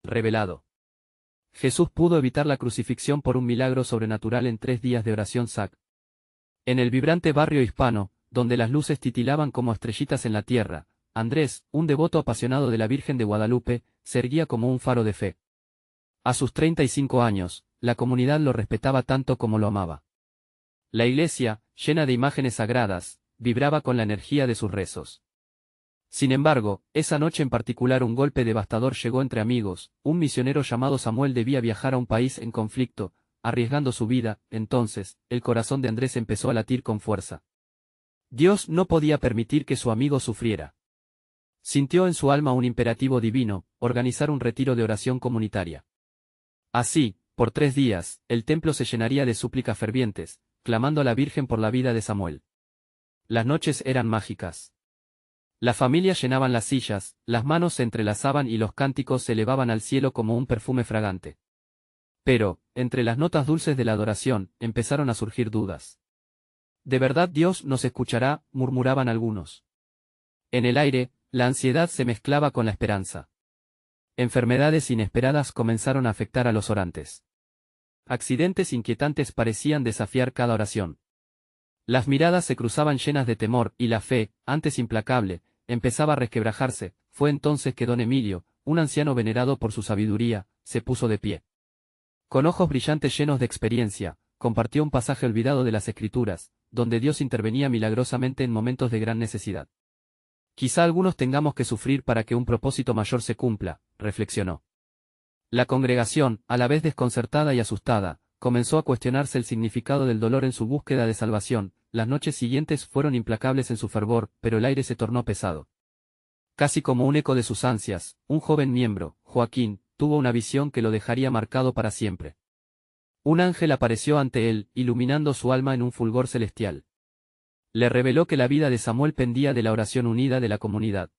revelado. Jesús pudo evitar la crucifixión por un milagro sobrenatural en 3 días de oración SAC. En el vibrante barrio hispano, donde las luces titilaban como estrellitas en la tierra, Andrés, un devoto apasionado de la Virgen de Guadalupe, se erguía como un faro de fe. A sus 35 años, la comunidad lo respetaba tanto como lo amaba. La iglesia, llena de imágenes sagradas, vibraba con la energía de sus rezos. Sin embargo, esa noche en particular un golpe devastador llegó entre amigos. Un misionero llamado Samuel debía viajar a un país en conflicto, arriesgando su vida. Entonces, el corazón de Andrés empezó a latir con fuerza. Dios no podía permitir que su amigo sufriera. Sintió en su alma un imperativo divino: organizar un retiro de oración comunitaria. Así, por 3 días, el templo se llenaría de súplicas fervientes, clamando a la Virgen por la vida de Samuel. Las noches eran mágicas. Las familias llenaban las sillas, las manos se entrelazaban y los cánticos se elevaban al cielo como un perfume fragante. Pero, entre las notas dulces de la adoración, empezaron a surgir dudas. ¿De verdad Dios nos escuchará?, murmuraban algunos. En el aire, la ansiedad se mezclaba con la esperanza. Enfermedades inesperadas comenzaron a afectar a los orantes. Accidentes inquietantes parecían desafiar cada oración. Las miradas se cruzaban llenas de temor, y la fe, antes implacable, empezaba a resquebrajarse. Fue entonces que don Emilio, un anciano venerado por su sabiduría, se puso de pie. Con ojos brillantes llenos de experiencia, compartió un pasaje olvidado de las Escrituras, donde Dios intervenía milagrosamente en momentos de gran necesidad. Quizá algunos tengamos que sufrir para que un propósito mayor se cumpla, reflexionó. La congregación, a la vez desconcertada y asustada, comenzó a cuestionarse el significado del dolor en su búsqueda de salvación. Las noches siguientes fueron implacables en su fervor, pero el aire se tornó pesado. Casi como un eco de sus ansias, un joven miembro, Joaquín, tuvo una visión que lo dejaría marcado para siempre. Un ángel apareció ante él, iluminando su alma en un fulgor celestial. Le reveló que la vida de Samuel pendía de la oración unida de la comunidad.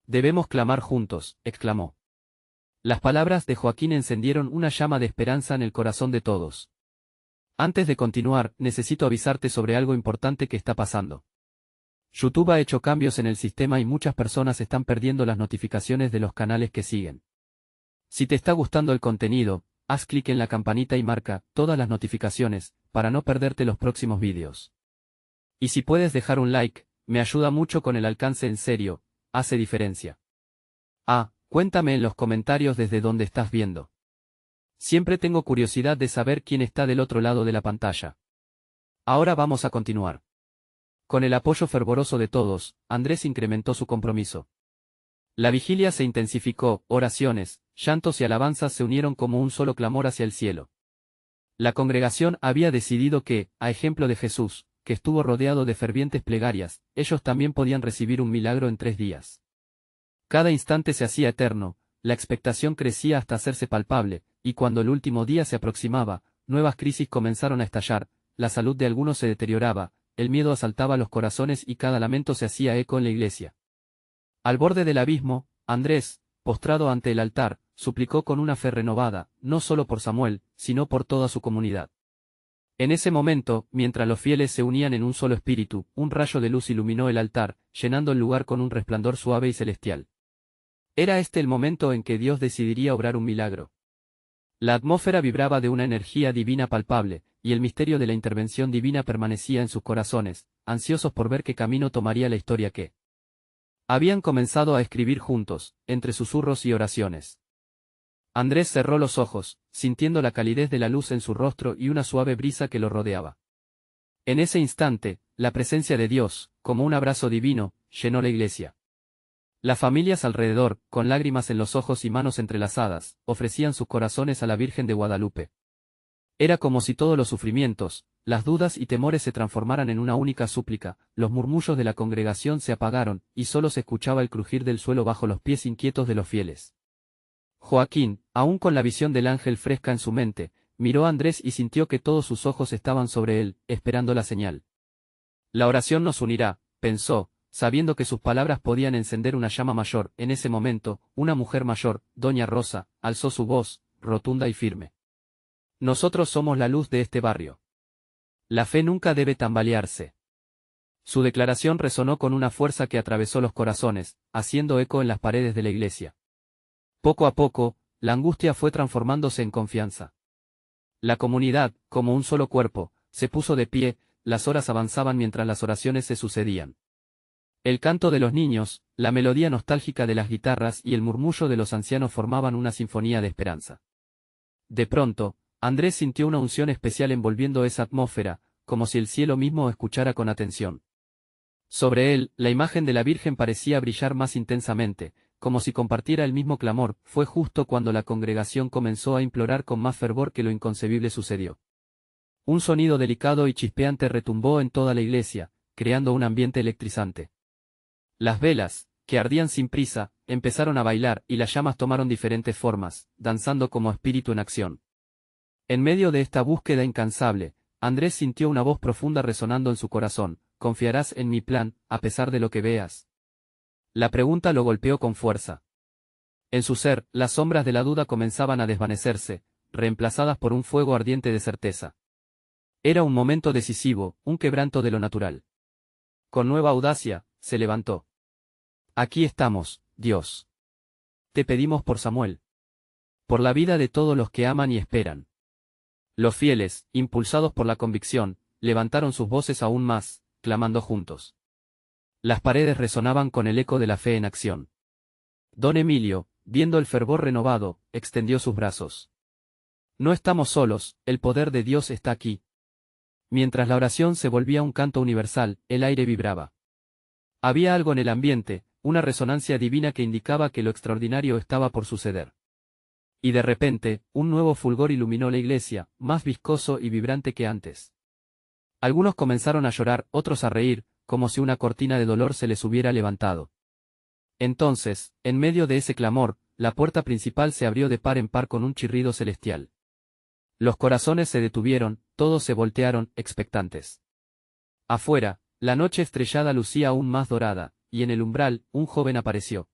«Debemos clamar juntos», exclamó. Las palabras de Joaquín encendieron una llama de esperanza en el corazón de todos. Antes de continuar, necesito avisarte sobre algo importante que está pasando. YouTube ha hecho cambios en el sistema y muchas personas están perdiendo las notificaciones de los canales que siguen. Si te está gustando el contenido, haz clic en la campanita y marca todas las notificaciones, para no perderte los próximos vídeos. Y si puedes dejar un like, me ayuda mucho con el alcance. En serio, hace diferencia. Cuéntame en los comentarios desde dónde estás viendo. Siempre tengo curiosidad de saber quién está del otro lado de la pantalla. Ahora vamos a continuar. Con el apoyo fervoroso de todos, Andrés incrementó su compromiso. La vigilia se intensificó, oraciones, llantos y alabanzas se unieron como un solo clamor hacia el cielo. La congregación había decidido que, a ejemplo de Jesús, que estuvo rodeado de fervientes plegarias, ellos también podían recibir un milagro en 3 días. Cada instante se hacía eterno, la expectación crecía hasta hacerse palpable, y cuando el último día se aproximaba, nuevas crisis comenzaron a estallar. La salud de algunos se deterioraba, el miedo asaltaba los corazones y cada lamento se hacía eco en la iglesia. Al borde del abismo, Andrés, postrado ante el altar, suplicó con una fe renovada, no solo por Samuel, sino por toda su comunidad. En ese momento, mientras los fieles se unían en un solo espíritu, un rayo de luz iluminó el altar, llenando el lugar con un resplandor suave y celestial. Era este el momento en que Dios decidiría obrar un milagro. La atmósfera vibraba de una energía divina palpable, y el misterio de la intervención divina permanecía en sus corazones, ansiosos por ver qué camino tomaría la historia que habían comenzado a escribir juntos, entre susurros y oraciones. Andrés cerró los ojos, sintiendo la calidez de la luz en su rostro y una suave brisa que lo rodeaba. En ese instante, la presencia de Dios, como un abrazo divino, llenó la iglesia. Las familias alrededor, con lágrimas en los ojos y manos entrelazadas, ofrecían sus corazones a la Virgen de Guadalupe. Era como si todos los sufrimientos, las dudas y temores se transformaran en una única súplica. Los murmullos de la congregación se apagaron, y solo se escuchaba el crujir del suelo bajo los pies inquietos de los fieles. Joaquín, aún con la visión del ángel fresca en su mente, miró a Andrés y sintió que todos sus ojos estaban sobre él, esperando la señal. La oración nos unirá, pensó, sabiendo que sus palabras podían encender una llama mayor. En ese momento, una mujer mayor, doña Rosa, alzó su voz, rotunda y firme. Nosotros somos la luz de este barrio. La fe nunca debe tambalearse. Su declaración resonó con una fuerza que atravesó los corazones, haciendo eco en las paredes de la iglesia. Poco a poco, la angustia fue transformándose en confianza. La comunidad, como un solo cuerpo, se puso de pie, las horas avanzaban mientras las oraciones se sucedían. El canto de los niños, la melodía nostálgica de las guitarras y el murmullo de los ancianos formaban una sinfonía de esperanza. De pronto, Andrés sintió una unción especial envolviendo esa atmósfera, como si el cielo mismo escuchara con atención. Sobre él, la imagen de la Virgen parecía brillar más intensamente, como si compartiera el mismo clamor. Fue justo cuando la congregación comenzó a implorar con más fervor que lo inconcebible sucedió. Un sonido delicado y chispeante retumbó en toda la iglesia, creando un ambiente electrizante. Las velas, que ardían sin prisa, empezaron a bailar y las llamas tomaron diferentes formas, danzando como espíritu en acción. En medio de esta búsqueda incansable, Andrés sintió una voz profunda resonando en su corazón: «¿Confiarás en mi plan, a pesar de lo que veas?». La pregunta lo golpeó con fuerza. En su ser, las sombras de la duda comenzaban a desvanecerse, reemplazadas por un fuego ardiente de certeza. Era un momento decisivo, un quebranto de lo natural. Con nueva audacia, se levantó. «Aquí estamos, Dios. Te pedimos por Samuel. Por la vida de todos los que aman y esperan». Los fieles, impulsados por la convicción, levantaron sus voces aún más, clamando juntos. Las paredes resonaban con el eco de la fe en acción. Don Emilio, viendo el fervor renovado, extendió sus brazos. «No estamos solos, el poder de Dios está aquí». Mientras la oración se volvía un canto universal, el aire vibraba. Había algo en el ambiente, una resonancia divina que indicaba que lo extraordinario estaba por suceder. Y de repente, un nuevo fulgor iluminó la iglesia, más viscoso y vibrante que antes. Algunos comenzaron a llorar, otros a reír, como si una cortina de dolor se les hubiera levantado. Entonces, en medio de ese clamor, la puerta principal se abrió de par en par con un chirrido celestial. Los corazones se detuvieron, todos se voltearon, expectantes. Afuera, la noche estrellada lucía aún más dorada, y en el umbral, un joven apareció.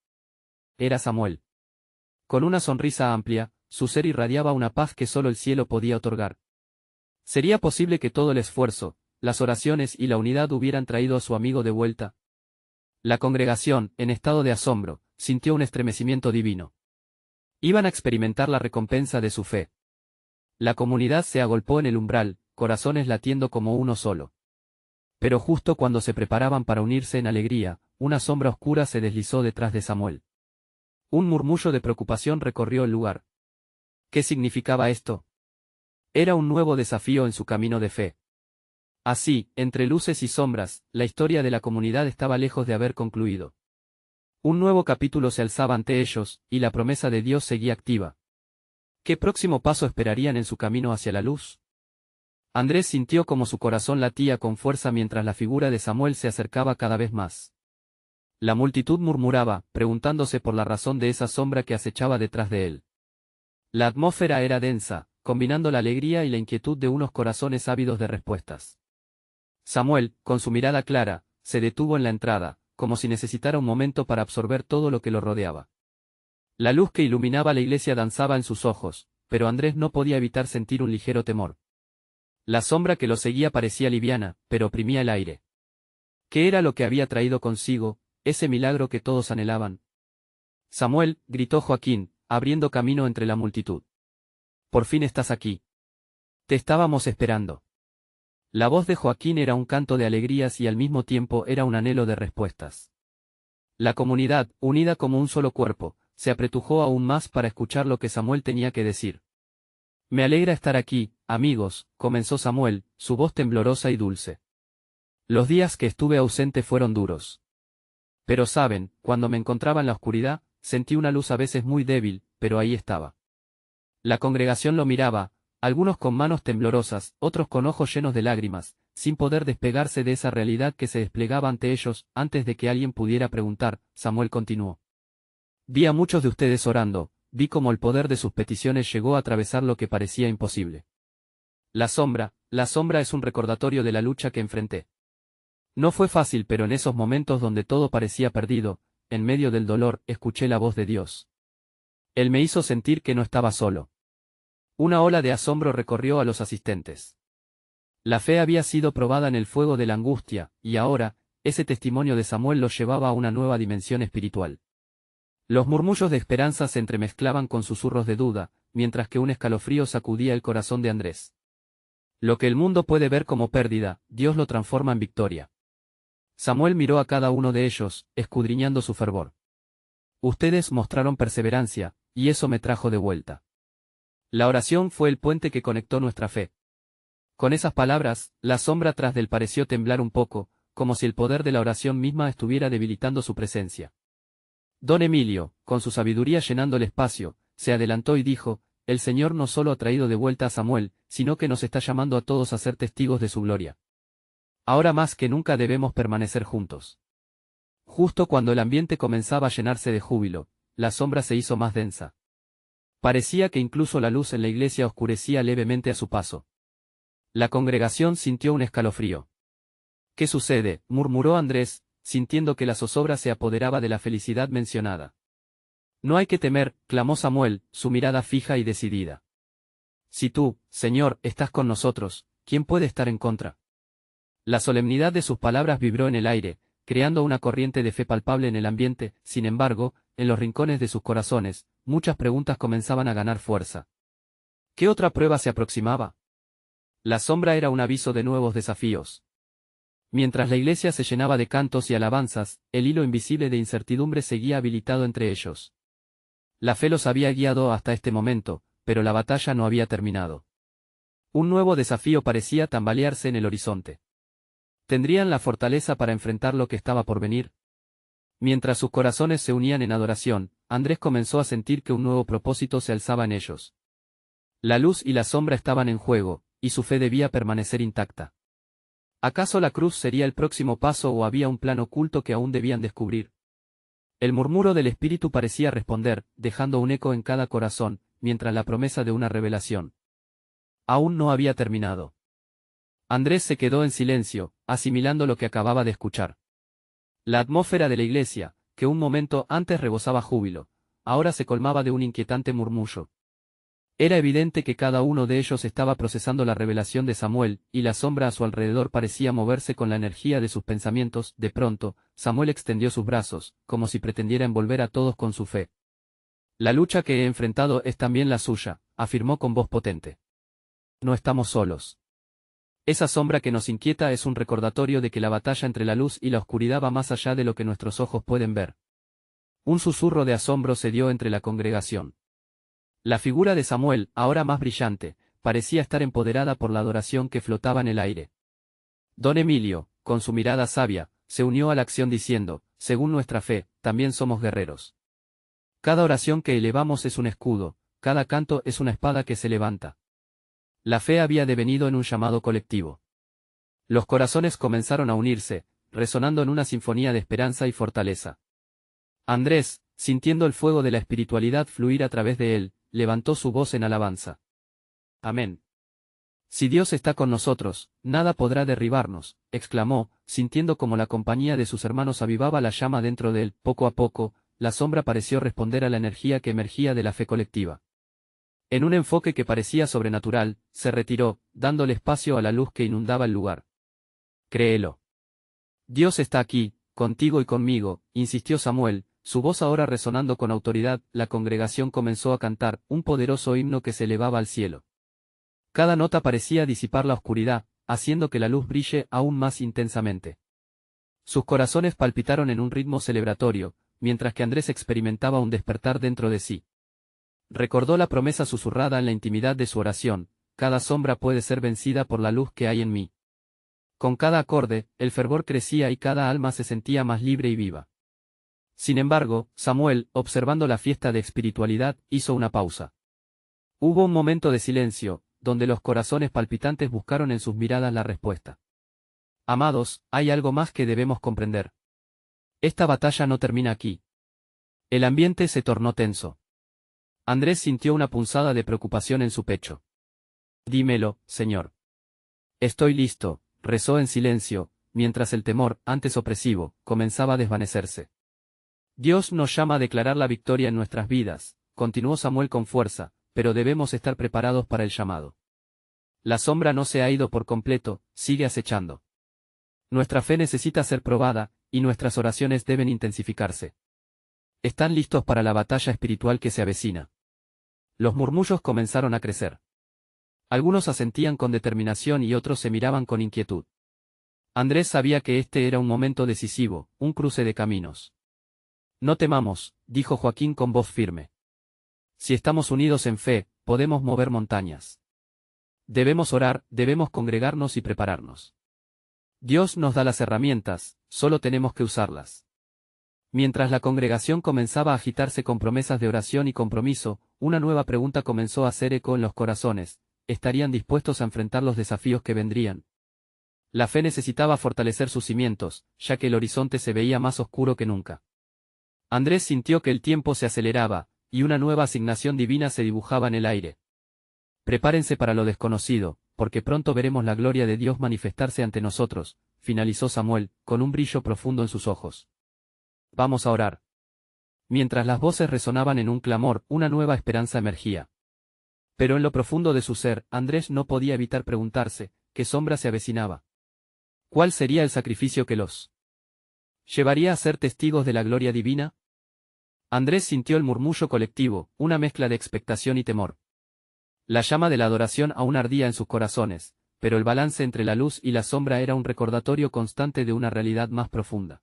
Era Samuel. Con una sonrisa amplia, su ser irradiaba una paz que solo el cielo podía otorgar. ¿Sería posible que todo el esfuerzo, las oraciones y la unidad hubieran traído a su amigo de vuelta? La congregación, en estado de asombro, sintió un estremecimiento divino. Iban a experimentar la recompensa de su fe. La comunidad se agolpó en el umbral, corazones latiendo como uno solo. Pero justo cuando se preparaban para unirse en alegría, una sombra oscura se deslizó detrás de Samuel. Un murmullo de preocupación recorrió el lugar. ¿Qué significaba esto? Era un nuevo desafío en su camino de fe. Así, entre luces y sombras, la historia de la comunidad estaba lejos de haber concluido. Un nuevo capítulo se alzaba ante ellos, y la promesa de Dios seguía activa. ¿Qué próximo paso esperarían en su camino hacia la luz? Andrés sintió como su corazón latía con fuerza mientras la figura de Samuel se acercaba cada vez más. La multitud murmuraba, preguntándose por la razón de esa sombra que acechaba detrás de él. La atmósfera era densa, combinando la alegría y la inquietud de unos corazones ávidos de respuestas. Samuel, con su mirada clara, se detuvo en la entrada, como si necesitara un momento para absorber todo lo que lo rodeaba. La luz que iluminaba la iglesia danzaba en sus ojos, pero Andrés no podía evitar sentir un ligero temor. La sombra que lo seguía parecía liviana, pero oprimía el aire. ¿Qué era lo que había traído consigo, ese milagro que todos anhelaban? «Samuel», gritó Joaquín, abriendo camino entre la multitud. «Por fin estás aquí. Te estábamos esperando». La voz de Joaquín era un canto de alegrías y al mismo tiempo era un anhelo de respuestas. La comunidad, unida como un solo cuerpo, se apretujó aún más para escuchar lo que Samuel tenía que decir. «Me alegra estar aquí, amigos», comenzó Samuel, su voz temblorosa y dulce. «Los días que estuve ausente fueron duros. Pero saben, cuando me encontraba en la oscuridad, sentí una luz a veces muy débil, pero ahí estaba». La congregación lo miraba, algunos con manos temblorosas, otros con ojos llenos de lágrimas, sin poder despegarse de esa realidad que se desplegaba ante ellos. Antes de que alguien pudiera preguntar, Samuel continuó. «Vi a muchos de ustedes orando, vi cómo el poder de sus peticiones llegó a atravesar lo que parecía imposible. La sombra es un recordatorio de la lucha que enfrenté. No fue fácil, pero en esos momentos donde todo parecía perdido, en medio del dolor, escuché la voz de Dios. Él me hizo sentir que no estaba solo». Una ola de asombro recorrió a los asistentes. La fe había sido probada en el fuego de la angustia, y ahora, ese testimonio de Samuel los llevaba a una nueva dimensión espiritual. Los murmullos de esperanza se entremezclaban con susurros de duda, mientras que un escalofrío sacudía el corazón de Andrés. Lo que el mundo puede ver como pérdida, Dios lo transforma en victoria. Samuel miró a cada uno de ellos, escudriñando su fervor. Ustedes mostraron perseverancia, y eso me trajo de vuelta. La oración fue el puente que conectó nuestra fe. Con esas palabras, la sombra tras del pareció temblar un poco, como si el poder de la oración misma estuviera debilitando su presencia. Don Emilio, con su sabiduría llenando el espacio, se adelantó y dijo: el Señor no solo ha traído de vuelta a Samuel, sino que nos está llamando a todos a ser testigos de su gloria. Ahora más que nunca debemos permanecer juntos. Justo cuando el ambiente comenzaba a llenarse de júbilo, la sombra se hizo más densa. Parecía que incluso la luz en la iglesia oscurecía levemente a su paso. La congregación sintió un escalofrío. ¿Qué sucede?, murmuró Andrés, sintiendo que la zozobra se apoderaba de la felicidad mencionada. No hay que temer, clamó Samuel, su mirada fija y decidida. Si tú, Señor, estás con nosotros, ¿quién puede estar en contra? La solemnidad de sus palabras vibró en el aire, creando una corriente de fe palpable en el ambiente. Sin embargo, en los rincones de sus corazones, muchas preguntas comenzaban a ganar fuerza. ¿Qué otra prueba se aproximaba? La sombra era un aviso de nuevos desafíos. Mientras la iglesia se llenaba de cantos y alabanzas, el hilo invisible de incertidumbre seguía habilitado entre ellos. La fe los había guiado hasta este momento, pero la batalla no había terminado. Un nuevo desafío parecía tambalearse en el horizonte. ¿Tendrían la fortaleza para enfrentar lo que estaba por venir? Mientras sus corazones se unían en adoración, Andrés comenzó a sentir que un nuevo propósito se alzaba en ellos. La luz y la sombra estaban en juego, y su fe debía permanecer intacta. ¿Acaso la cruz sería el próximo paso o había un plan oculto que aún debían descubrir? El murmuro del Espíritu parecía responder, dejando un eco en cada corazón, mientras la promesa de una revelación aún no había terminado. Andrés se quedó en silencio, asimilando lo que acababa de escuchar. La atmósfera de la iglesia, que un momento antes rebosaba júbilo, ahora se colmaba de un inquietante murmullo. Era evidente que cada uno de ellos estaba procesando la revelación de Samuel, y la sombra a su alrededor parecía moverse con la energía de sus pensamientos. De pronto, Samuel extendió sus brazos, como si pretendiera envolver a todos con su fe. La lucha que he enfrentado es también la suya, afirmó con voz potente. No estamos solos. Esa sombra que nos inquieta es un recordatorio de que la batalla entre la luz y la oscuridad va más allá de lo que nuestros ojos pueden ver. Un susurro de asombro se dio entre la congregación. La figura de Samuel, ahora más brillante, parecía estar empoderada por la adoración que flotaba en el aire. Don Emilio, con su mirada sabia, se unió a la acción diciendo: según nuestra fe, también somos guerreros. Cada oración que elevamos es un escudo, cada canto es una espada que se levanta. La fe había devenido en un llamado colectivo. Los corazones comenzaron a unirse, resonando en una sinfonía de esperanza y fortaleza. Andrés, sintiendo el fuego de la espiritualidad fluir a través de él, levantó su voz en alabanza. Amén. Si Dios está con nosotros, nada podrá derribarnos, exclamó, sintiendo como la compañía de sus hermanos avivaba la llama dentro de él. Poco a poco, la sombra pareció responder a la energía que emergía de la fe colectiva. En un enfoque que parecía sobrenatural, se retiró, dándole espacio a la luz que inundaba el lugar. Créelo. Dios está aquí, contigo y conmigo, insistió Samuel, su voz ahora resonando con autoridad. La congregación comenzó a cantar, un poderoso himno que se elevaba al cielo. Cada nota parecía disipar la oscuridad, haciendo que la luz brille aún más intensamente. Sus corazones palpitaron en un ritmo celebratorio, mientras que Andrés experimentaba un despertar dentro de sí. Recordó la promesa susurrada en la intimidad de su oración: cada sombra puede ser vencida por la luz que hay en mí. Con cada acorde, el fervor crecía y cada alma se sentía más libre y viva. Sin embargo, Samuel, observando la fiesta de espiritualidad, hizo una pausa. Hubo un momento de silencio, donde los corazones palpitantes buscaron en sus miradas la respuesta. Amados, hay algo más que debemos comprender. Esta batalla no termina aquí. El ambiente se tornó tenso. Andrés sintió una punzada de preocupación en su pecho. Dímelo, Señor. Estoy listo, rezó en silencio, mientras el temor, antes opresivo, comenzaba a desvanecerse. Dios nos llama a declarar la victoria en nuestras vidas, continuó Samuel con fuerza, pero debemos estar preparados para el llamado. La sombra no se ha ido por completo, sigue acechando. Nuestra fe necesita ser probada, y nuestras oraciones deben intensificarse. Están listos para la batalla espiritual que se avecina. Los murmullos comenzaron a crecer. Algunos asentían con determinación y otros se miraban con inquietud. Andrés sabía que este era un momento decisivo, un cruce de caminos. No temamos, dijo Joaquín con voz firme. Si estamos unidos en fe, podemos mover montañas. Debemos orar, debemos congregarnos y prepararnos. Dios nos da las herramientas, solo tenemos que usarlas. Mientras la congregación comenzaba a agitarse con promesas de oración y compromiso, una nueva pregunta comenzó a hacer eco en los corazones: ¿estarían dispuestos a enfrentar los desafíos que vendrían? La fe necesitaba fortalecer sus cimientos, ya que el horizonte se veía más oscuro que nunca. Andrés sintió que el tiempo se aceleraba, y una nueva asignación divina se dibujaba en el aire. Prepárense para lo desconocido, porque pronto veremos la gloria de Dios manifestarse ante nosotros, finalizó Samuel, con un brillo profundo en sus ojos. Vamos a orar. Mientras las voces resonaban en un clamor, una nueva esperanza emergía. Pero en lo profundo de su ser, Andrés no podía evitar preguntarse, ¿qué sombra se avecinaba? ¿Cuál sería el sacrificio que los llevaría a ser testigos de la gloria divina? Andrés sintió el murmullo colectivo, una mezcla de expectación y temor. La llama de la adoración aún ardía en sus corazones, pero el balance entre la luz y la sombra era un recordatorio constante de una realidad más profunda.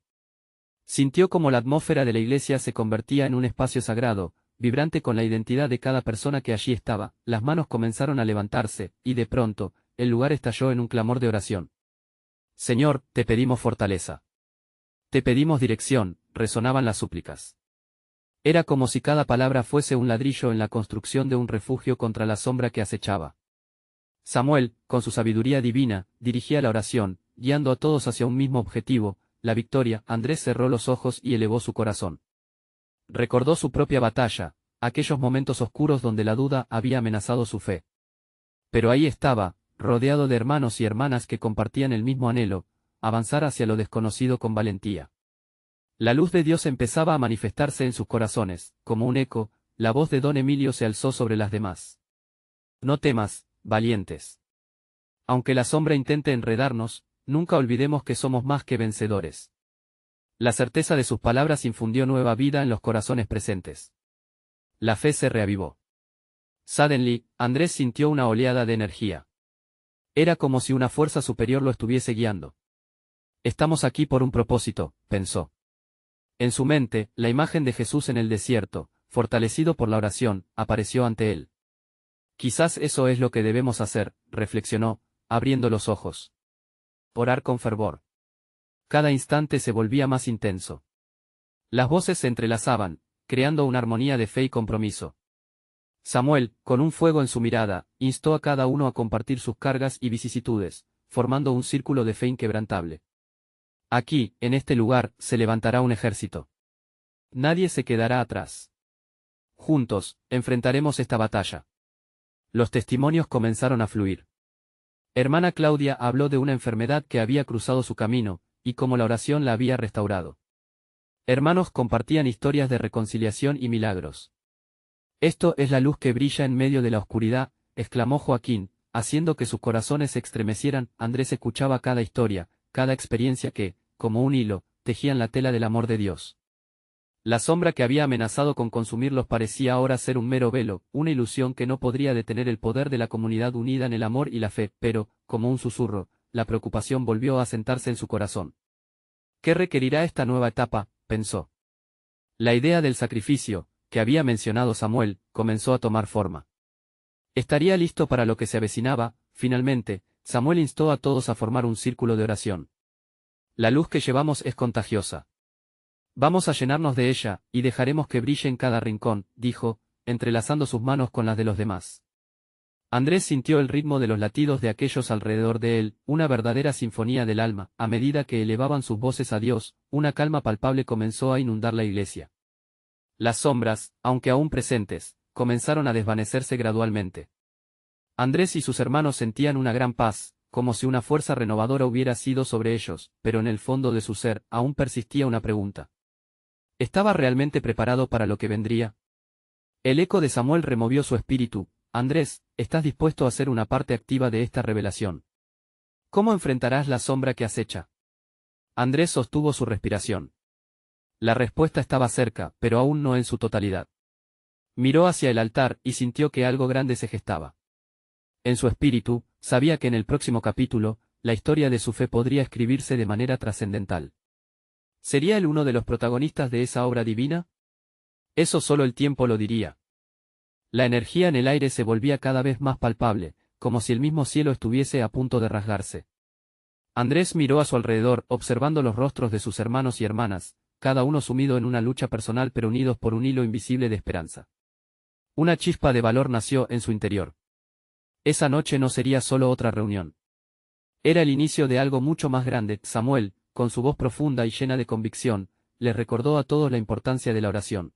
Sintió como la atmósfera de la iglesia se convertía en un espacio sagrado, vibrante con la identidad de cada persona que allí estaba. Las manos comenzaron a levantarse, y de pronto, el lugar estalló en un clamor de oración. Señor, te pedimos fortaleza. Te pedimos dirección, resonaban las súplicas. Era como si cada palabra fuese un ladrillo en la construcción de un refugio contra la sombra que acechaba. Samuel, con su sabiduría divina, dirigía la oración, guiando a todos hacia un mismo objetivo, la victoria. Andrés cerró los ojos y elevó su corazón. Recordó su propia batalla, aquellos momentos oscuros donde la duda había amenazado su fe. Pero ahí estaba, rodeado de hermanos y hermanas que compartían el mismo anhelo: avanzar hacia lo desconocido con valentía. La luz de Dios empezaba a manifestarse en sus corazones, como un eco. La voz de don Emilio se alzó sobre las demás. No temas, valientes. Aunque la sombra intente enredarnos, nunca olvidemos que somos más que vencedores. La certeza de sus palabras infundió nueva vida en los corazones presentes. La fe se reavivó. Suddenly, Andrés sintió una oleada de energía. Era como si una fuerza superior lo estuviese guiando. Estamos aquí por un propósito, pensó. En su mente, la imagen de Jesús en el desierto, fortalecido por la oración, apareció ante él. Quizás eso es lo que debemos hacer, reflexionó, abriendo los ojos. Orar con fervor. Cada instante se volvía más intenso. Las voces se entrelazaban, creando una armonía de fe y compromiso. Samuel, con un fuego en su mirada, instó a cada uno a compartir sus cargas y vicisitudes, formando un círculo de fe inquebrantable. Aquí, en este lugar, se levantará un ejército. Nadie se quedará atrás. Juntos, enfrentaremos esta batalla. Los testimonios comenzaron a fluir. Hermana Claudia habló de una enfermedad que había cruzado su camino, y cómo la oración la había restaurado. Hermanos compartían historias de reconciliación y milagros. Esto es la luz que brilla en medio de la oscuridad, exclamó Joaquín, haciendo que sus corazones se estremecieran. Andrés escuchaba cada historia, cada experiencia que, como un hilo, tejían la tela del amor de Dios. La sombra que había amenazado con consumirlos parecía ahora ser un mero velo, una ilusión que no podría detener el poder de la comunidad unida en el amor y la fe, pero, como un susurro, la preocupación volvió a sentarse en su corazón. ¿Qué requerirá esta nueva etapa?, pensó. La idea del sacrificio, que había mencionado Samuel, comenzó a tomar forma. Estaría listo para lo que se avecinaba. Finalmente, Samuel instó a todos a formar un círculo de oración. La luz que llevamos es contagiosa. Vamos a llenarnos de ella, y dejaremos que brille en cada rincón, dijo, entrelazando sus manos con las de los demás. Andrés sintió el ritmo de los latidos de aquellos alrededor de él, una verdadera sinfonía del alma. A medida que elevaban sus voces a Dios, una calma palpable comenzó a inundar la iglesia. Las sombras, aunque aún presentes, comenzaron a desvanecerse gradualmente. Andrés y sus hermanos sentían una gran paz, como si una fuerza renovadora hubiera sido sobre ellos, pero en el fondo de su ser, aún persistía una pregunta. ¿Estaba realmente preparado para lo que vendría? El eco de Samuel removió su espíritu. Andrés, ¿estás dispuesto a ser una parte activa de esta revelación? ¿Cómo enfrentarás la sombra que acecha? Andrés sostuvo su respiración. La respuesta estaba cerca, pero aún no en su totalidad. Miró hacia el altar y sintió que algo grande se gestaba. En su espíritu, sabía que en el próximo capítulo, la historia de su fe podría escribirse de manera trascendental. ¿Sería él uno de los protagonistas de esa obra divina? Eso solo el tiempo lo diría. La energía en el aire se volvía cada vez más palpable, como si el mismo cielo estuviese a punto de rasgarse. Andrés miró a su alrededor, observando los rostros de sus hermanos y hermanas, cada uno sumido en una lucha personal pero unidos por un hilo invisible de esperanza. Una chispa de valor nació en su interior. Esa noche no sería solo otra reunión. Era el inicio de algo mucho más grande. Samuel, con su voz profunda y llena de convicción, les recordó a todos la importancia de la oración.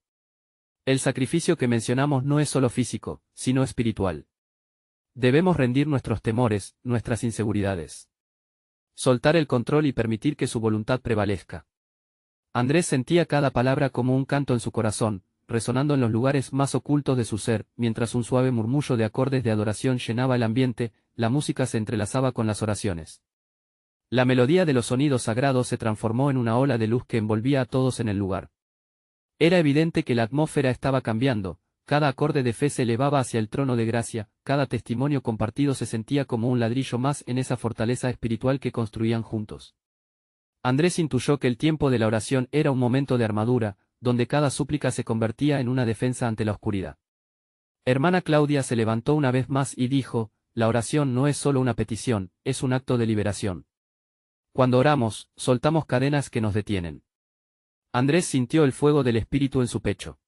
El sacrificio que mencionamos no es solo físico, sino espiritual. Debemos rendir nuestros temores, nuestras inseguridades. Soltar el control y permitir que su voluntad prevalezca. Andrés sentía cada palabra como un canto en su corazón, resonando en los lugares más ocultos de su ser, mientras un suave murmullo de acordes de adoración llenaba el ambiente, la música se entrelazaba con las oraciones. La melodía de los sonidos sagrados se transformó en una ola de luz que envolvía a todos en el lugar. Era evidente que la atmósfera estaba cambiando, cada acorde de fe se elevaba hacia el trono de gracia, cada testimonio compartido se sentía como un ladrillo más en esa fortaleza espiritual que construían juntos. Andrés intuyó que el tiempo de la oración era un momento de armadura, donde cada súplica se convertía en una defensa ante la oscuridad. Hermana Claudia se levantó una vez más y dijo, la oración no es solo una petición, es un acto de liberación. Cuando oramos, soltamos cadenas que nos detienen. Andrés sintió el fuego del espíritu en su pecho.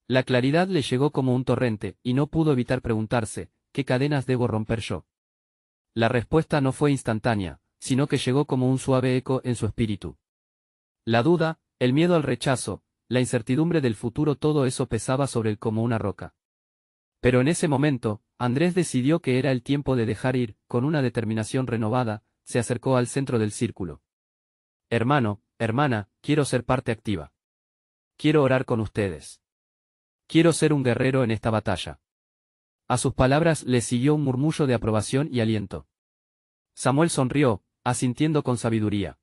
La claridad le llegó como un torrente, y no pudo evitar preguntarse, ¿qué cadenas debo romper yo? La respuesta no fue instantánea, sino que llegó como un suave eco en su espíritu. La duda, el miedo al rechazo, la incertidumbre del futuro, todo eso pesaba sobre él como una roca. Pero en ese momento, Andrés decidió que era el tiempo de dejar ir, con una determinación renovada, se acercó al centro del círculo. Hermano, hermana, quiero ser parte activa. Quiero orar con ustedes. Quiero ser un guerrero en esta batalla. A sus palabras le siguió un murmullo de aprobación y aliento. Samuel sonrió, asintiendo con sabiduría.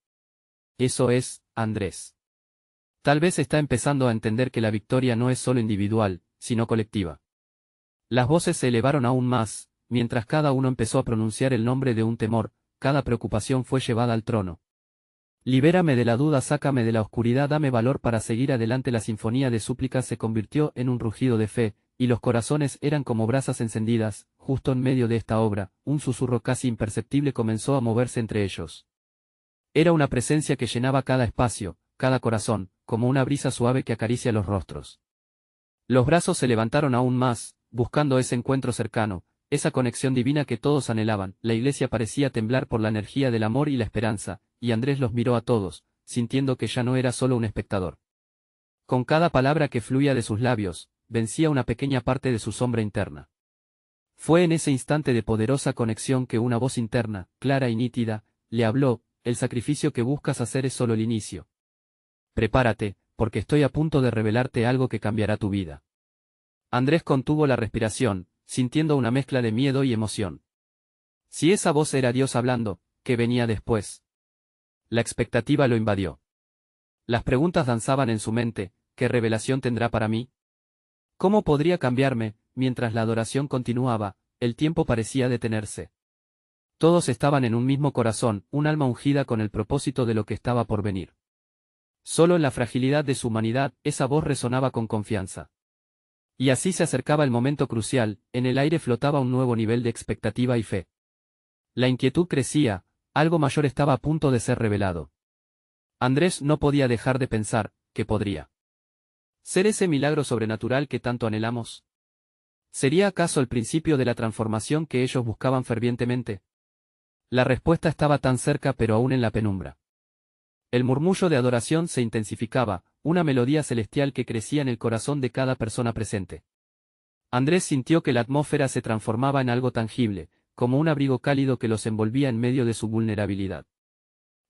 Eso es, Andrés. Tal vez está empezando a entender que la victoria no es solo individual, sino colectiva. Las voces se elevaron aún más, mientras cada uno empezó a pronunciar el nombre de un temor, cada preocupación fue llevada al trono. Libérame de la duda, sácame de la oscuridad, dame valor para seguir adelante. La sinfonía de súplicas se convirtió en un rugido de fe, y los corazones eran como brasas encendidas. Justo en medio de esta obra, un susurro casi imperceptible comenzó a moverse entre ellos. Era una presencia que llenaba cada espacio, cada corazón, como una brisa suave que acaricia los rostros. Los brazos se levantaron aún más, buscando ese encuentro cercano, esa conexión divina que todos anhelaban. La iglesia parecía temblar por la energía del amor y la esperanza, y Andrés los miró a todos, sintiendo que ya no era solo un espectador. Con cada palabra que fluía de sus labios, vencía una pequeña parte de su sombra interna. Fue en ese instante de poderosa conexión que una voz interna, clara y nítida, le habló: el sacrificio que buscas hacer es solo el inicio. Prepárate, porque estoy a punto de revelarte algo que cambiará tu vida. Andrés contuvo la respiración, sintiendo una mezcla de miedo y emoción. Si esa voz era Dios hablando, ¿qué venía después? La expectativa lo invadió. Las preguntas danzaban en su mente: ¿qué revelación tendrá para mí? ¿Cómo podría cambiarme? Mientras la adoración continuaba, el tiempo parecía detenerse. Todos estaban en un mismo corazón, un alma ungida con el propósito de lo que estaba por venir. Solo en la fragilidad de su humanidad, esa voz resonaba con confianza. Y así se acercaba el momento crucial, en el aire flotaba un nuevo nivel de expectativa y fe. La inquietud crecía, algo mayor estaba a punto de ser revelado. Andrés no podía dejar de pensar, ¿qué podría ser ese milagro sobrenatural que tanto anhelamos? ¿Sería acaso el principio de la transformación que ellos buscaban fervientemente? La respuesta estaba tan cerca, pero aún en la penumbra. El murmullo de adoración se intensificaba, una melodía celestial que crecía en el corazón de cada persona presente. Andrés sintió que la atmósfera se transformaba en algo tangible, como un abrigo cálido que los envolvía en medio de su vulnerabilidad.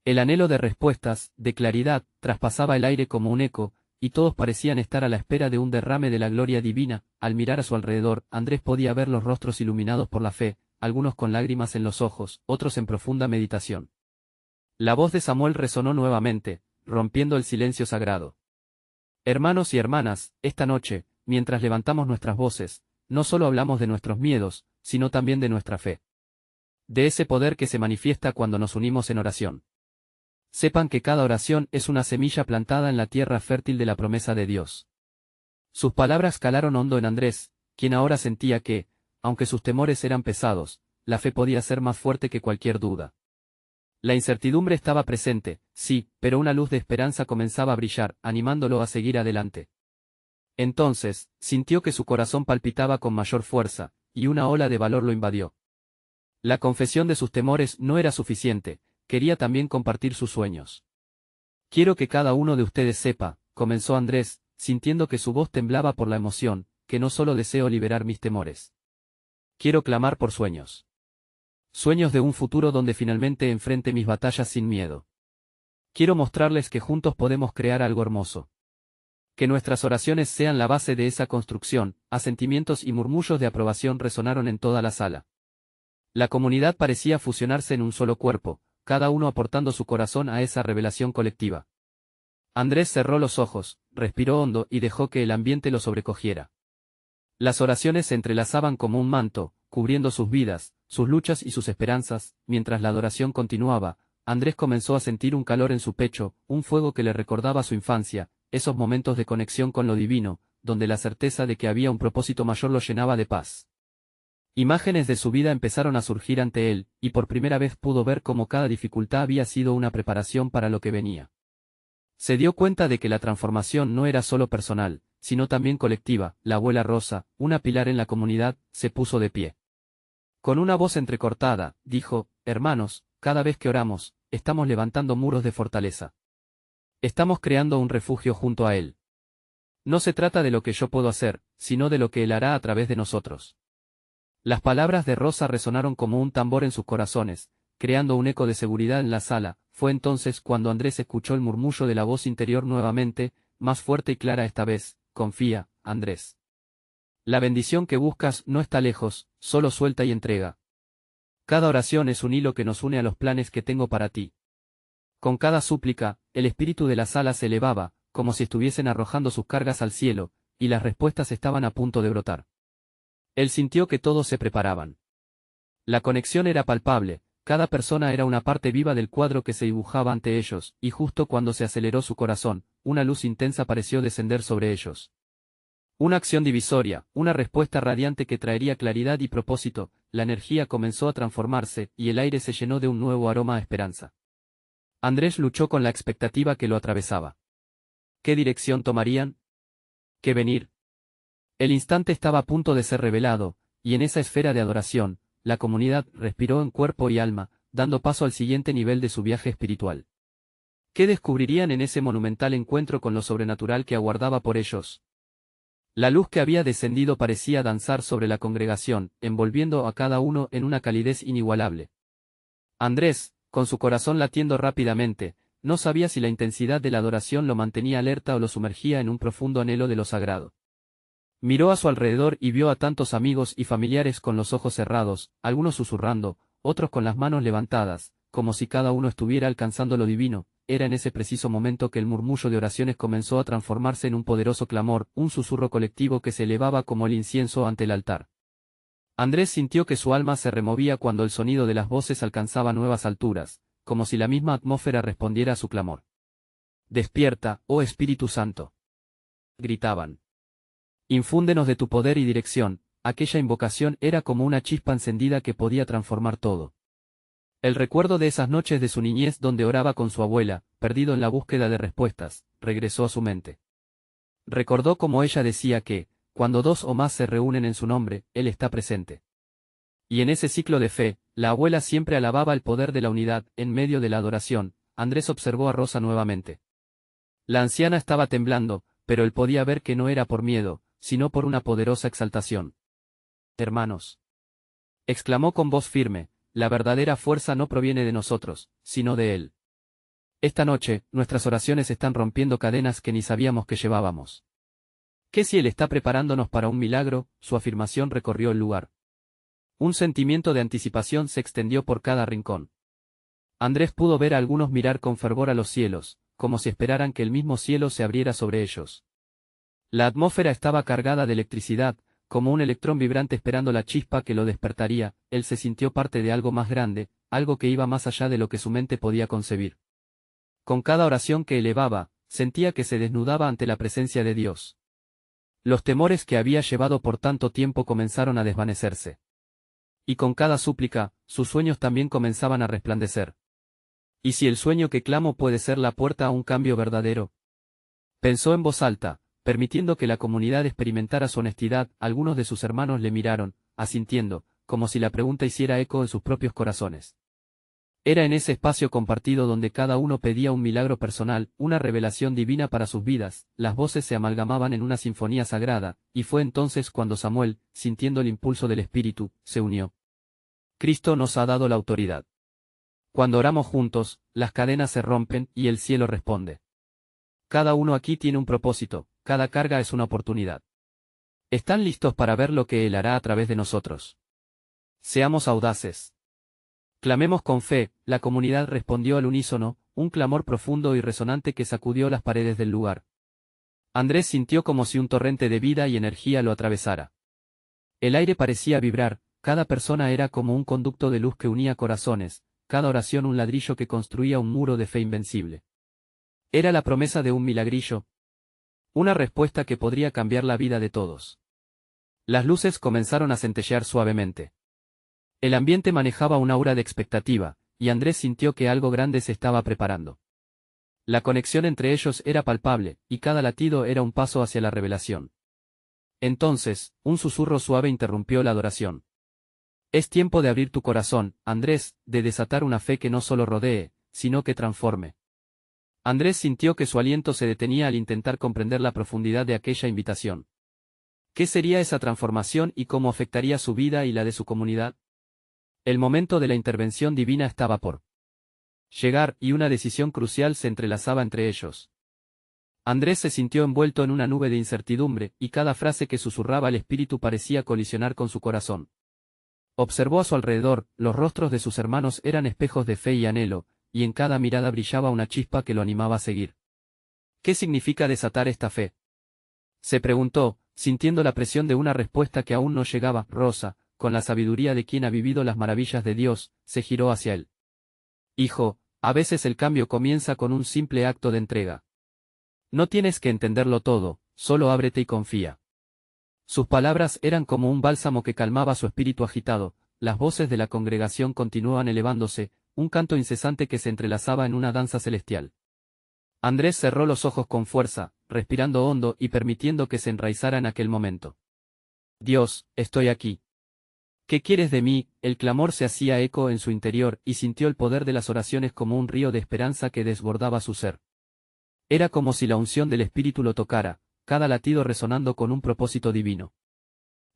El anhelo de respuestas, de claridad, traspasaba el aire como un eco, y todos parecían estar a la espera de un derrame de la gloria divina. Al mirar a su alrededor, Andrés podía ver los rostros iluminados por la fe, algunos con lágrimas en los ojos, otros en profunda meditación. La voz de Samuel resonó nuevamente, rompiendo el silencio sagrado. Hermanos y hermanas, esta noche, mientras levantamos nuestras voces, no solo hablamos de nuestros miedos, sino también de nuestra fe. De ese poder que se manifiesta cuando nos unimos en oración. Sepan que cada oración es una semilla plantada en la tierra fértil de la promesa de Dios. Sus palabras calaron hondo en Andrés, quien ahora sentía que, aunque sus temores eran pesados, la fe podía ser más fuerte que cualquier duda. La incertidumbre estaba presente, sí, pero una luz de esperanza comenzaba a brillar, animándolo a seguir adelante. Entonces, sintió que su corazón palpitaba con mayor fuerza, y una ola de valor lo invadió. La confesión de sus temores no era suficiente, quería también compartir sus sueños. Quiero que cada uno de ustedes sepa, comenzó Andrés, sintiendo que su voz temblaba por la emoción, que no solo deseo liberar mis temores. Quiero clamar por sueños. Sueños de un futuro donde finalmente enfrente mis batallas sin miedo. Quiero mostrarles que juntos podemos crear algo hermoso. Que nuestras oraciones sean la base de esa construcción. Asentimientos y murmullos de aprobación resonaron en toda la sala. La comunidad parecía fusionarse en un solo cuerpo, cada uno aportando su corazón a esa revelación colectiva. Andrés cerró los ojos, respiró hondo y dejó que el ambiente lo sobrecogiera. Las oraciones se entrelazaban como un manto, cubriendo sus vidas, sus luchas y sus esperanzas. Mientras la adoración continuaba, Andrés comenzó a sentir un calor en su pecho, un fuego que le recordaba su infancia, esos momentos de conexión con lo divino, donde la certeza de que había un propósito mayor lo llenaba de paz. Imágenes de su vida empezaron a surgir ante él, y por primera vez pudo ver cómo cada dificultad había sido una preparación para lo que venía. Se dio cuenta de que la transformación no era solo personal, sino también colectiva. La abuela Rosa, una pilar en la comunidad, se puso de pie. Con una voz entrecortada, dijo: hermanos, cada vez que oramos, estamos levantando muros de fortaleza. Estamos creando un refugio junto a Él. No se trata de lo que yo puedo hacer, sino de lo que Él hará a través de nosotros. Las palabras de Rosa resonaron como un tambor en sus corazones, creando un eco de seguridad en la sala. Fue entonces cuando Andrés escuchó el murmullo de la voz interior nuevamente, más fuerte y clara esta vez: confía, Andrés. La bendición que buscas no está lejos, solo suelta y entrega. Cada oración es un hilo que nos une a los planes que tengo para ti. Con cada súplica, el espíritu de la sala se elevaba, como si estuviesen arrojando sus cargas al cielo, y las respuestas estaban a punto de brotar. Él sintió que todos se preparaban. La conexión era palpable, cada persona era una parte viva del cuadro que se dibujaba ante ellos, y justo cuando se aceleró su corazón, una luz intensa pareció descender sobre ellos. Una acción divisoria, una respuesta radiante que traería claridad y propósito. La energía comenzó a transformarse, y el aire se llenó de un nuevo aroma a esperanza. Andrés luchó con la expectativa que lo atravesaba. ¿Qué dirección tomarían? ¿Qué venir? El instante estaba a punto de ser revelado, y en esa esfera de adoración, la comunidad respiró en cuerpo y alma, dando paso al siguiente nivel de su viaje espiritual. ¿Qué descubrirían en ese monumental encuentro con lo sobrenatural que aguardaba por ellos? La luz que había descendido parecía danzar sobre la congregación, envolviendo a cada uno en una calidez inigualable. Andrés, con su corazón latiendo rápidamente, no sabía si la intensidad de la adoración lo mantenía alerta o lo sumergía en un profundo anhelo de lo sagrado. Miró a su alrededor y vio a tantos amigos y familiares con los ojos cerrados, algunos susurrando, otros con las manos levantadas, como si cada uno estuviera alcanzando lo divino. Era en ese preciso momento que el murmullo de oraciones comenzó a transformarse en un poderoso clamor, un susurro colectivo que se elevaba como el incienso ante el altar. Andrés sintió que su alma se removía cuando el sonido de las voces alcanzaba nuevas alturas, como si la misma atmósfera respondiera a su clamor. «Despierta, oh Espíritu Santo», gritaban. «Infúndenos de tu poder y dirección». Aquella invocación era como una chispa encendida que podía transformar todo. El recuerdo de esas noches de su niñez donde oraba con su abuela, perdido en la búsqueda de respuestas, regresó a su mente. Recordó cómo ella decía que, cuando dos o más se reúnen en su nombre, Él está presente. Y en ese ciclo de fe, la abuela siempre alababa el poder de la unidad. En medio de la adoración, Andrés observó a Rosa nuevamente. La anciana estaba temblando, pero él podía ver que no era por miedo, sino por una poderosa exaltación. «Hermanos», exclamó con voz firme, «la verdadera fuerza no proviene de nosotros, sino de Él. Esta noche, nuestras oraciones están rompiendo cadenas que ni sabíamos que llevábamos. ¿Qué si Él está preparándonos para un milagro?». Su afirmación recorrió el lugar. Un sentimiento de anticipación se extendió por cada rincón. Andrés pudo ver a algunos mirar con fervor a los cielos, como si esperaran que el mismo cielo se abriera sobre ellos. La atmósfera estaba cargada de electricidad, como un electrón vibrante esperando la chispa que lo despertaría. Él se sintió parte de algo más grande, algo que iba más allá de lo que su mente podía concebir. Con cada oración que elevaba, sentía que se desnudaba ante la presencia de Dios. Los temores que había llevado por tanto tiempo comenzaron a desvanecerse. Y con cada súplica, sus sueños también comenzaban a resplandecer. ¿Y si el sueño que clamo puede ser la puerta a un cambio verdadero? Pensó en voz alta, permitiendo que la comunidad experimentara su honestidad. Algunos de sus hermanos le miraron, asintiendo, como si la pregunta hiciera eco en sus propios corazones. Era en ese espacio compartido donde cada uno pedía un milagro personal, una revelación divina para sus vidas. Las voces se amalgamaban en una sinfonía sagrada, y fue entonces cuando Samuel, sintiendo el impulso del Espíritu, se unió. Cristo nos ha dado la autoridad. Cuando oramos juntos, las cadenas se rompen y el cielo responde. Cada uno aquí tiene un propósito, cada carga es una oportunidad. ¿Están listos para ver lo que Él hará a través de nosotros? Seamos audaces. Clamemos con fe. La comunidad respondió al unísono, un clamor profundo y resonante que sacudió las paredes del lugar. Andrés sintió como si un torrente de vida y energía lo atravesara. El aire parecía vibrar, cada persona era como un conducto de luz que unía corazones, cada oración un ladrillo que construía un muro de fe invencible. Era la promesa de un milagrillo, una respuesta que podría cambiar la vida de todos. Las luces comenzaron a centellear suavemente. El ambiente manejaba un aura de expectativa, y Andrés sintió que algo grande se estaba preparando. La conexión entre ellos era palpable, y cada latido era un paso hacia la revelación. Entonces, un susurro suave interrumpió la adoración. Es tiempo de abrir tu corazón, Andrés, de desatar una fe que no solo rodee, sino que transforme. Andrés sintió que su aliento se detenía al intentar comprender la profundidad de aquella invitación. ¿Qué sería esa transformación y cómo afectaría su vida y la de su comunidad? El momento de la intervención divina estaba por llegar, y una decisión crucial se entrelazaba entre ellos. Andrés se sintió envuelto en una nube de incertidumbre, y cada frase que susurraba el espíritu parecía colisionar con su corazón. Observó a su alrededor, los rostros de sus hermanos eran espejos de fe y anhelo, y en cada mirada brillaba una chispa que lo animaba a seguir. ¿Qué significa desatar esta fe? Se preguntó, sintiendo la presión de una respuesta que aún no llegaba. Rosa, con la sabiduría de quien ha vivido las maravillas de Dios, se giró hacia él. Hijo, a veces el cambio comienza con un simple acto de entrega. No tienes que entenderlo todo, solo ábrete y confía. Sus palabras eran como un bálsamo que calmaba su espíritu agitado. Las voces de la congregación continuaban elevándose, un canto incesante que se entrelazaba en una danza celestial. Andrés cerró los ojos con fuerza, respirando hondo y permitiendo que se enraizara en aquel momento. Dios, estoy aquí. ¿Qué quieres de mí? El clamor se hacía eco en su interior, y sintió el poder de las oraciones como un río de esperanza que desbordaba su ser. Era como si la unción del Espíritu lo tocara, cada latido resonando con un propósito divino.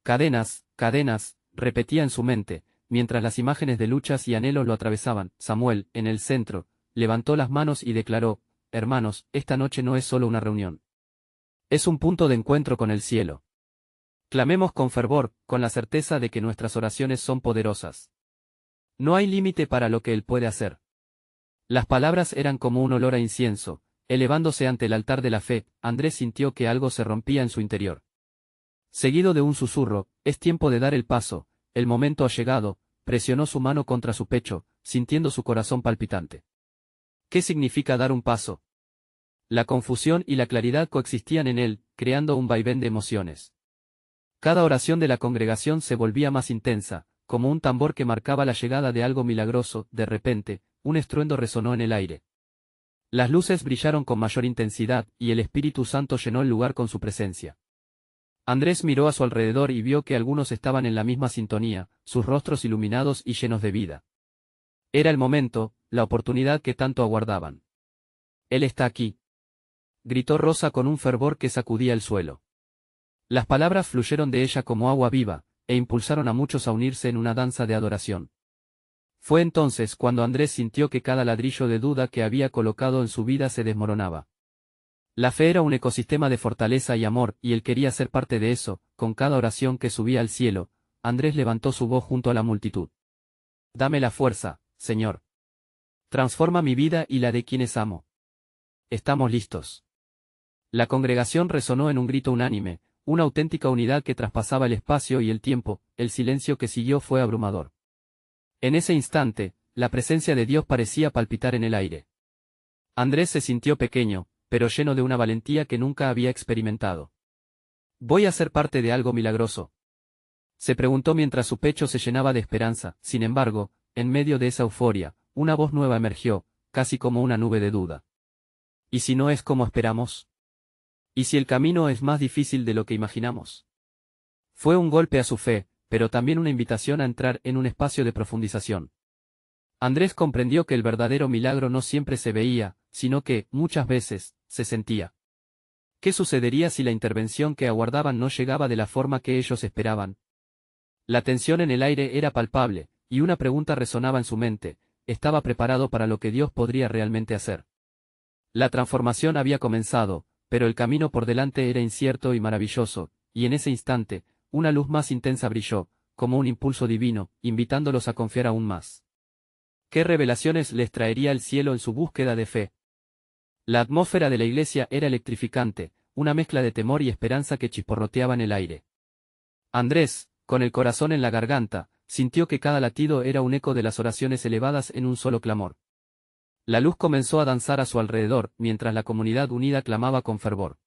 Cadenas, cadenas, repetía en su mente, mientras las imágenes de luchas y anhelos lo atravesaban. Samuel, en el centro, levantó las manos y declaró: hermanos, esta noche no es solo una reunión. Es un punto de encuentro con el cielo. Clamemos con fervor, con la certeza de que nuestras oraciones son poderosas. No hay límite para lo que Él puede hacer. Las palabras eran como un olor a incienso, elevándose ante el altar de la fe. Andrés sintió que algo se rompía en su interior. Seguido de un susurro: es tiempo de dar el paso, el momento ha llegado. Presionó su mano contra su pecho, sintiendo su corazón palpitante. ¿Qué significa dar un paso? La confusión y la claridad coexistían en él, creando un vaivén de emociones. Cada oración de la congregación se volvía más intensa, como un tambor que marcaba la llegada de algo milagroso. De repente, un estruendo resonó en el aire. Las luces brillaron con mayor intensidad, y el Espíritu Santo llenó el lugar con su presencia. Andrés miró a su alrededor y vio que algunos estaban en la misma sintonía, sus rostros iluminados y llenos de vida. Era el momento, la oportunidad que tanto aguardaban. Él está aquí, gritó Rosa con un fervor que sacudía el suelo. Las palabras fluyeron de ella como agua viva, e impulsaron a muchos a unirse en una danza de adoración. Fue entonces cuando Andrés sintió que cada ladrillo de duda que había colocado en su vida se desmoronaba. La fe era un ecosistema de fortaleza y amor, y él quería ser parte de eso. Con cada oración que subía al cielo, Andrés levantó su voz junto a la multitud. Dame la fuerza, Señor. Transforma mi vida y la de quienes amo. Estamos listos. La congregación resonó en un grito unánime, una auténtica unidad que traspasaba el espacio y el tiempo. El silencio que siguió fue abrumador. En ese instante, la presencia de Dios parecía palpitar en el aire. Andrés se sintió pequeño, pero lleno de una valentía que nunca había experimentado. ¿Voy a ser parte de algo milagroso?, se preguntó mientras su pecho se llenaba de esperanza. Sin embargo, en medio de esa euforia, una voz nueva emergió, casi como una nube de duda. ¿Y si no es como esperamos? ¿Y si el camino es más difícil de lo que imaginamos? Fue un golpe a su fe, pero también una invitación a entrar en un espacio de profundización. Andrés comprendió que el verdadero milagro no siempre se veía, sino que, muchas veces, se sentía. ¿Qué sucedería si la intervención que aguardaban no llegaba de la forma que ellos esperaban? La tensión en el aire era palpable, y una pregunta resonaba en su mente: ¿estaba preparado para lo que Dios podría realmente hacer? La transformación había comenzado, pero el camino por delante era incierto y maravilloso, y en ese instante, una luz más intensa brilló, como un impulso divino, invitándolos a confiar aún más. ¿Qué revelaciones les traería el cielo en su búsqueda de fe? La atmósfera de la iglesia era electrificante, una mezcla de temor y esperanza que chisporroteaba en el aire. Andrés, con el corazón en la garganta, sintió que cada latido era un eco de las oraciones elevadas en un solo clamor. La luz comenzó a danzar a su alrededor, mientras la comunidad unida clamaba con fervor.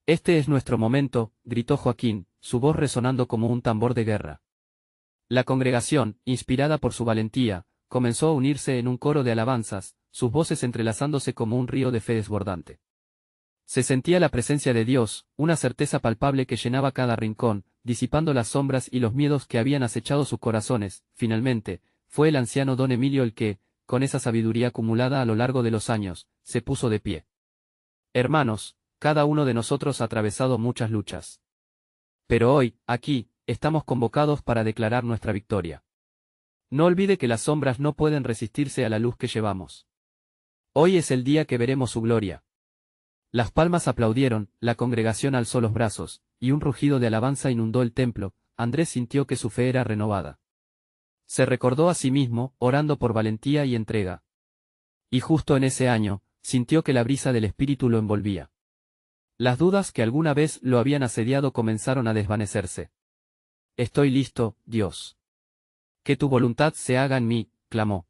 «Este es nuestro momento», gritó Joaquín, su voz resonando como un tambor de guerra. La congregación, inspirada por su valentía, comenzó a unirse en un coro de alabanzas, sus voces entrelazándose como un río de fe desbordante. Se sentía la presencia de Dios, una certeza palpable que llenaba cada rincón, disipando las sombras y los miedos que habían acechado sus corazones. Finalmente, fue el anciano don Emilio el que, con esa sabiduría acumulada a lo largo de los años, se puso de pie. «Hermanos, cada uno de nosotros ha atravesado muchas luchas. Pero hoy, aquí, estamos convocados para declarar nuestra victoria. No olvide que las sombras no pueden resistirse a la luz que llevamos. Hoy es el día que veremos su gloria». Las palmas aplaudieron, la congregación alzó los brazos, y un rugido de alabanza inundó el templo. Andrés sintió que su fe era renovada. Se recordó a sí mismo, orando por valentía y entrega. Y justo en ese año, sintió que la brisa del Espíritu lo envolvía. Las dudas que alguna vez lo habían asediado comenzaron a desvanecerse. «Estoy listo, Dios. Que tu voluntad se haga en mí», clamó.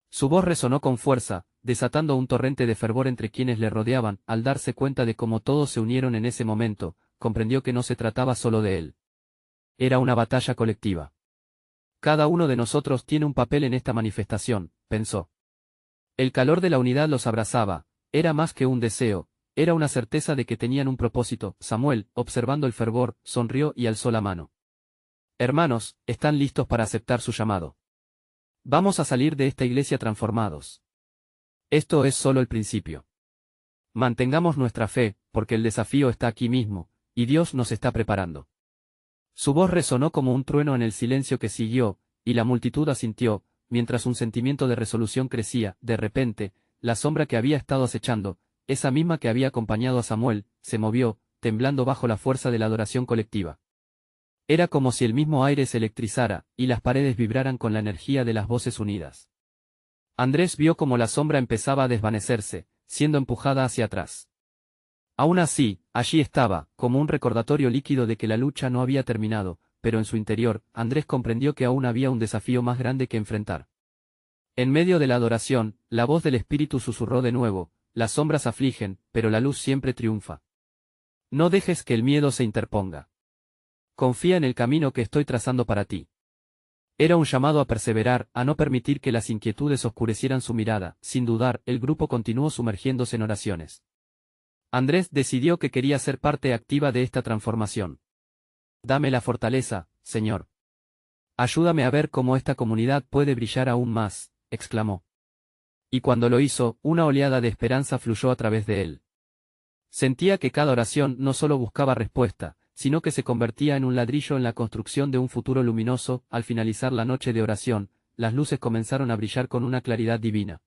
Su voz resonó con fuerza, desatando un torrente de fervor entre quienes le rodeaban. Al darse cuenta de cómo todos se unieron en ese momento, comprendió que no se trataba solo de él. Era una batalla colectiva. «Cada uno de nosotros tiene un papel en esta manifestación», pensó. El calor de la unidad los abrazaba, era más que un deseo, era una certeza de que tenían un propósito. Samuel, observando el fervor, sonrió y alzó la mano. «Hermanos, ¿están listos para aceptar su llamado? Vamos a salir de esta iglesia transformados. Esto es solo el principio. Mantengamos nuestra fe, porque el desafío está aquí mismo, y Dios nos está preparando». Su voz resonó como un trueno en el silencio que siguió, y la multitud asintió, mientras un sentimiento de resolución crecía. De repente, la sombra que había estado acechando, esa misma que había acompañado a Samuel, se movió, temblando bajo la fuerza de la adoración colectiva. Era como si el mismo aire se electrizara, y las paredes vibraran con la energía de las voces unidas. Andrés vio cómo la sombra empezaba a desvanecerse, siendo empujada hacia atrás. Aún así, allí estaba, como un recordatorio líquido de que la lucha no había terminado, pero en su interior, Andrés comprendió que aún había un desafío más grande que enfrentar. En medio de la adoración, la voz del Espíritu susurró de nuevo: «Las sombras afligen, pero la luz siempre triunfa. No dejes que el miedo se interponga. Confía en el camino que estoy trazando para ti». Era un llamado a perseverar, a no permitir que las inquietudes oscurecieran su mirada. Sin dudar, el grupo continuó sumergiéndose en oraciones. Andrés decidió que quería ser parte activa de esta transformación. «Dame la fortaleza, Señor. Ayúdame a ver cómo esta comunidad puede brillar aún más», exclamó. Y cuando lo hizo, una oleada de esperanza fluyó a través de él. Sentía que cada oración no solo buscaba respuesta, sino que se convertía en un ladrillo en la construcción de un futuro luminoso. Al finalizar la noche de oración, las luces comenzaron a brillar con una claridad divina.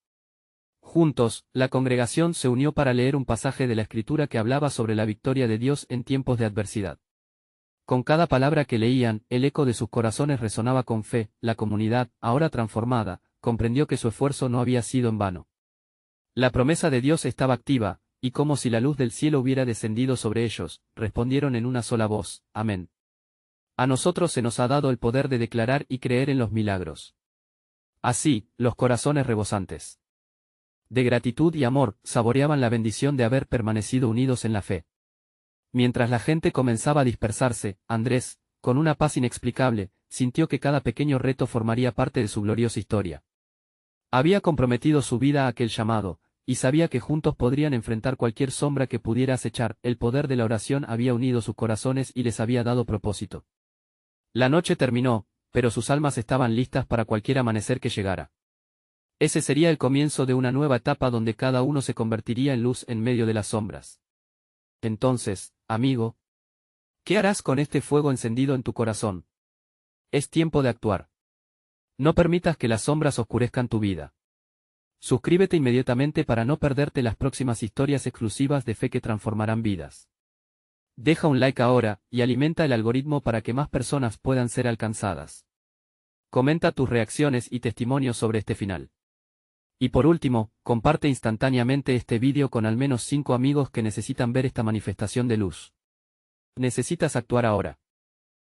Juntos, la congregación se unió para leer un pasaje de la Escritura que hablaba sobre la victoria de Dios en tiempos de adversidad. Con cada palabra que leían, el eco de sus corazones resonaba con fe. La comunidad, ahora transformada, comprendió que su esfuerzo no había sido en vano. La promesa de Dios estaba activa, y como si la luz del cielo hubiera descendido sobre ellos, respondieron en una sola voz, Amén. A nosotros se nos ha dado el poder de declarar y creer en los milagros. Así, los corazones rebosantes de gratitud y amor, saboreaban la bendición de haber permanecido unidos en la fe. Mientras la gente comenzaba a dispersarse, Andrés, con una paz inexplicable, sintió que cada pequeño reto formaría parte de su gloriosa historia. Había comprometido su vida a aquel llamado, y sabía que juntos podrían enfrentar cualquier sombra que pudiera acechar. El poder de la oración había unido sus corazones y les había dado propósito. La noche terminó, pero sus almas estaban listas para cualquier amanecer que llegara. Ese sería el comienzo de una nueva etapa donde cada uno se convertiría en luz en medio de las sombras. Entonces, amigo, ¿qué harás con este fuego encendido en tu corazón? Es tiempo de actuar. No permitas que las sombras oscurezcan tu vida. Suscríbete inmediatamente para no perderte las próximas historias exclusivas de fe que transformarán vidas. Deja un like ahora, y alimenta el algoritmo para que más personas puedan ser alcanzadas. Comenta tus reacciones y testimonios sobre este final. Y por último, comparte instantáneamente este vídeo con al menos 5 amigos que necesitan ver esta manifestación de luz. Necesitas actuar ahora.